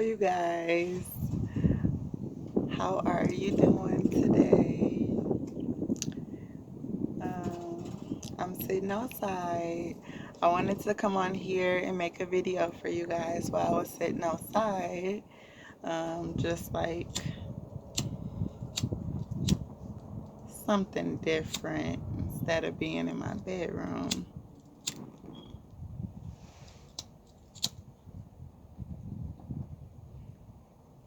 you guys. How are you doing today? I'm sitting outside. I wanted to come on here and make a video for you guys while I was sitting outside. Just like something different instead of being in my bedroom.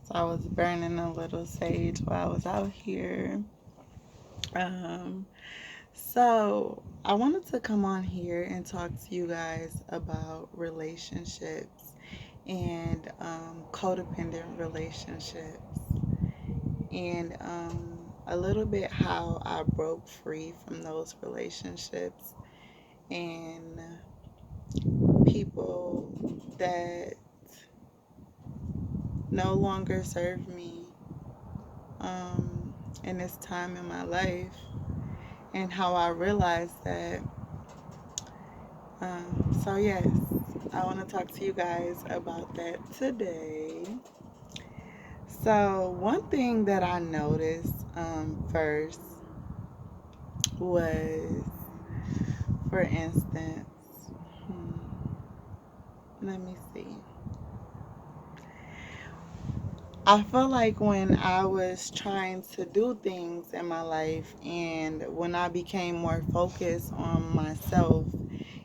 So I was burning a little sage while I was out here. Um, So, I wanted to come on here and talk to you guys about relationships and codependent relationships, and a little bit how I broke free from those relationships and people that no longer serve me in this time in my life, and how I realized that. Yes, I want to talk to you guys about that today. So, one thing that I noticed first was, for instance, let me see. I feel like when I was trying to do things in my life and when I became more focused on myself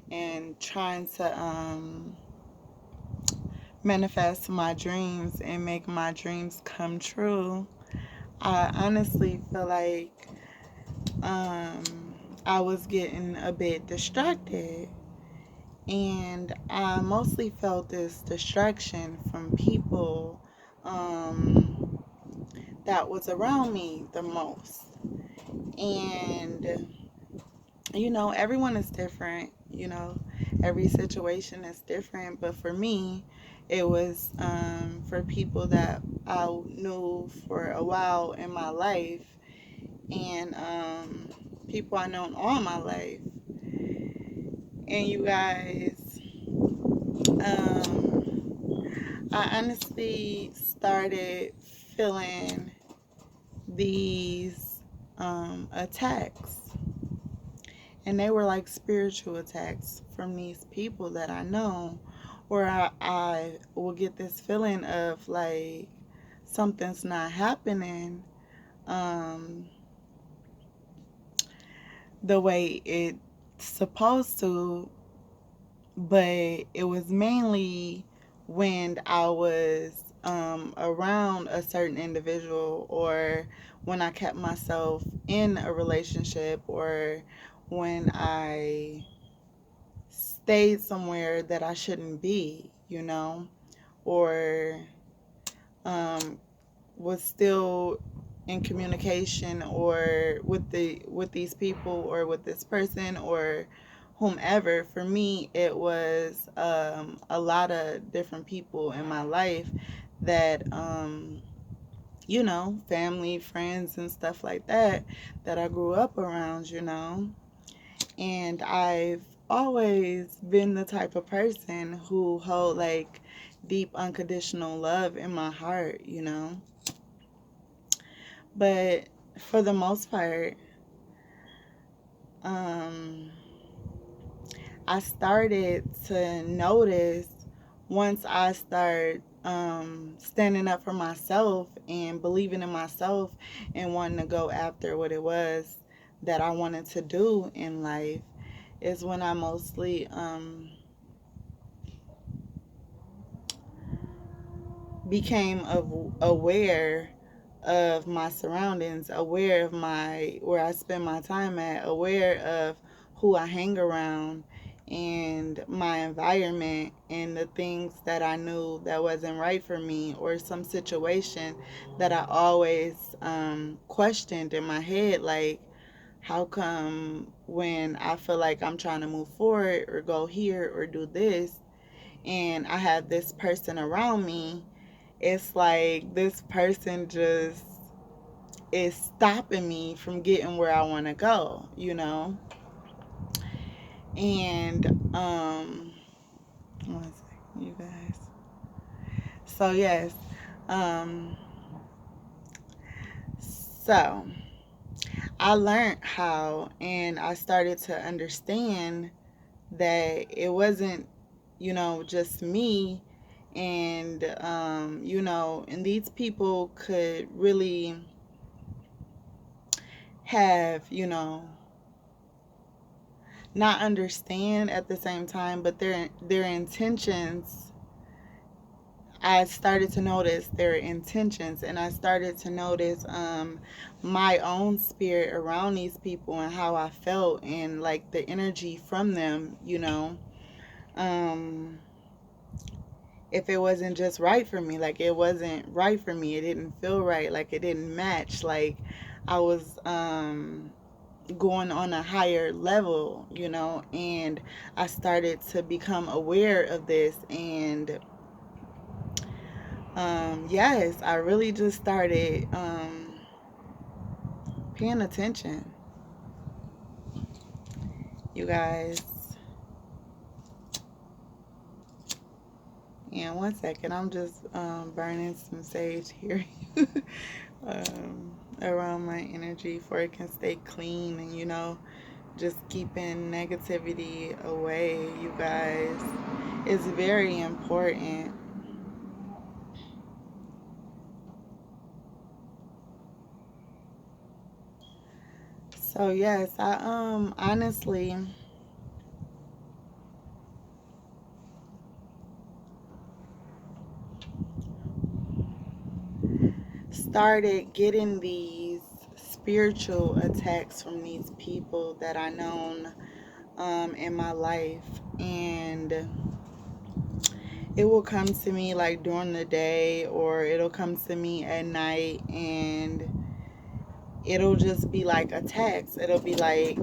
and trying to manifest my dreams and make my dreams come true, I honestly feel like um, I was getting a bit distracted. And I mostly felt this distraction from people um, that was around me the most. And, everyone is different, every situation is different. But for me, it was for people that I knew for a while in my life and people I known all my life. And you guys, I honestly started feeling these attacks. And they were like spiritual attacks from these people that I know, where I will get this feeling of like something's not happening um, the way it's supposed to, but it was mainly when I was around a certain individual, or when I kept myself in a relationship, or when I stayed somewhere that I shouldn't be, or um, was still in communication or with these people or with this person or whomever. For me, it was a lot of different people in my life that family, friends, and stuff like that that I grew up around, and I've always been the type of person who hold like deep unconditional love in my heart, but for the most part, um, I started to notice, once I start standing up for myself and believing in myself and wanting to go after what it was that I wanted to do in life, is when I mostly became aware of my surroundings, aware of my where I spend my time at, aware of who I hang around and my environment and the things that I knew that wasn't right for me, or some situation that I always questioned in my head, like, how come when I feel like I'm trying to move forward or go here or do this, and I have this person around me, it's like this person just is stopping me from getting where I want to go, And one second, you guys. So yes. Um, so I learned how, and I started to understand that it wasn't, just me, and and these people could really have, not understand at the same time, but their intentions. I started to notice their intentions, and I started to notice my own spirit around these people and how I felt, and like the energy from them, um, if it wasn't just right for me, like it wasn't right for me, it didn't feel right, like it didn't match, like I was going on a higher level, and I started to become aware of this. And yes, I really just started paying attention, you guys. And one second, I'm just burning some sage here around my energy for it can stay clean, and just keeping negativity away, you guys. It's very important. So yes, I honestly started getting these spiritual attacks from these people that I known in my life, and it will come to me like during the day, or it'll come to me at night, and it'll just be like attacks. It'll be like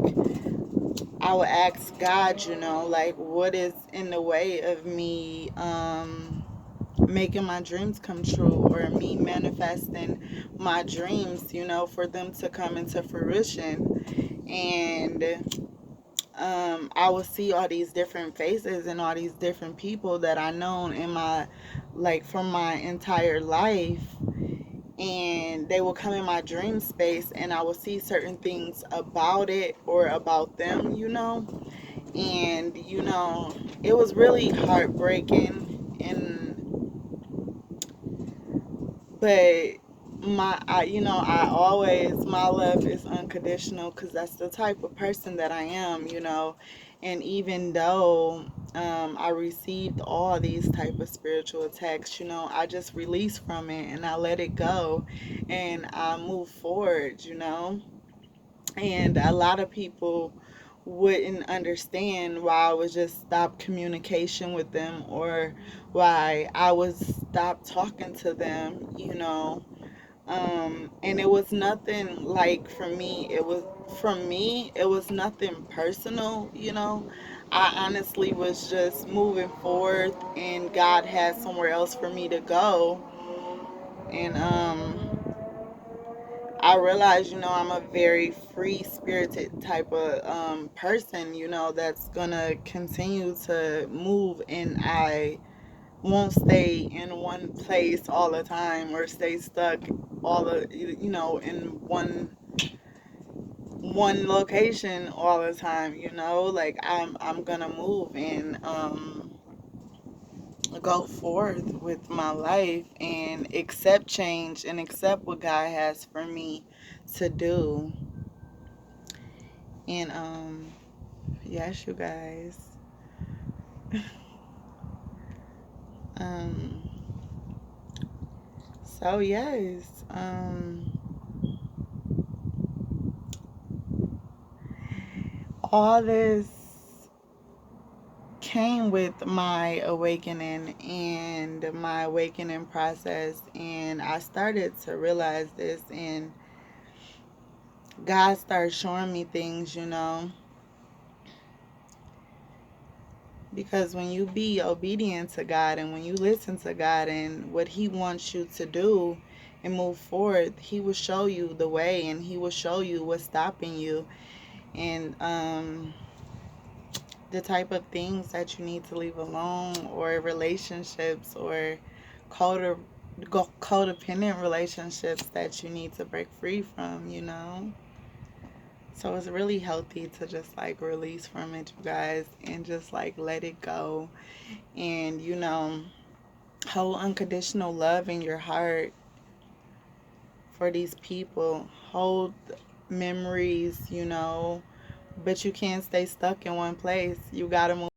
I would ask God, like what is in the way of me making my dreams come true, or me manifesting my dreams, for them to come into fruition. And I would see all these different faces and all these different people that I known in my, like, from my entire life, and they will come in my dream space, and I will see certain things about it or about them, and it was really heartbreaking. And but I always, my love is unconditional, because that's the type of person that I am, and even though I received all these type of spiritual attacks, I just release from it, and I let it go, and I move forward, and a lot of people wouldn't understand why I was just stop communication with them, or why I was stop talking to them, and it was nothing like, from me, it was nothing personal, I honestly was just moving forward, and God had somewhere else for me to go. And I realize, I'm a very free spirited type of person, that's gonna continue to move, and I won't stay in one place all the time, or stay stuck all the, in one location all the time, like I'm gonna move, and go forth with my life, and accept change, and accept what God has for me to do. And yes, you guys. Um so yes, all this came with my awakening, and my awakening process, and I started to realize this, and God started showing me things, because when you be obedient to God, and when you listen to God and what He wants you to do and move forward, He will show you the way, and He will show you what's stopping you, and the type of things that you need to leave alone, or relationships, or coder, codependent relationships that you need to break free from, you know? So it's really healthy to just like release from it, you guys, and just like let it go. And, you know, hold unconditional love in your heart for these people. Hold memories, you know, but you can't stay stuck in one place. You gotta move